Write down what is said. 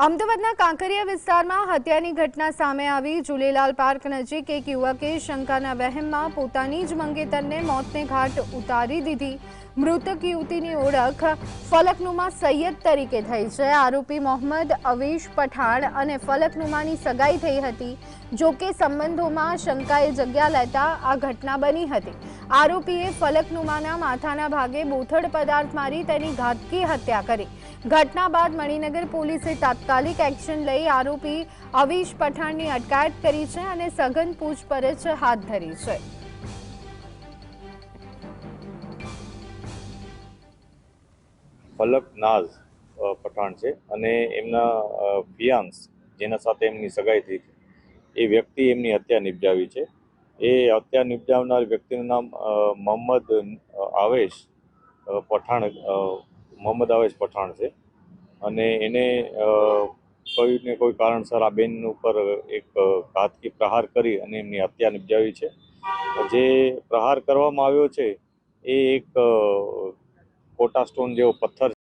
અમદાવાદના કાંકરિયા વિસ્તારમાં હત્યાની ઘટના સામે આવી। ઝૂલેલાલ પાર્ક નજીક એક યુવકે શંકાના વહેમમાં પોતાની જ મંગેતરને મોતને ઘાટ ઉતારી દીધી। મૃતક યુવતીની ઓળખ ફલકનુમા સૈયદ તરીકે થઈ છે। આરોપી મોહમ્મદ અવેશ પઠાણ અને ફલકનુમાની સગાઈ થઈ હતી। જોકે સંબંધોમાં શંકાએ જગ્યા લેતા આ ઘટના બની હતી। આરોપીએ ફલકનુમાના માથાના ભાગે બોથડ પદાર્થ મારી તેની ઘાતકી હત્યા કરી। ઘટના બાદ મણિનગર પોલીસે તાત્કાલિક એક્શન લઈ આરોપી અવેશ પઠાણની અટકાયત કરી છે અને સઘન પૂછપરછ હાથ ધરી છે। ફલક નાઝ પઠાણ છે અને એમના ફિયાન્સ જેના સાથે એમની સગાઈ થઈ છે એ વ્યક્તિ એમની હત્યા નિપજાવી છે। એ હત્યા નિપજાવનાર વ્યક્તિનું નામ મોહમ્મદ આવેશ પઠાણ છે અને એને કોઈને કોઈ કારણસર આ બેન ઉપર એક ઘાતકી પ્રહાર કરી અને એમની હત્યા નિપજાવી છે। જે પ્રહાર કરવામાં આવ્યો છે એ એક કોટા સ્ટોન જેવો પથ્થર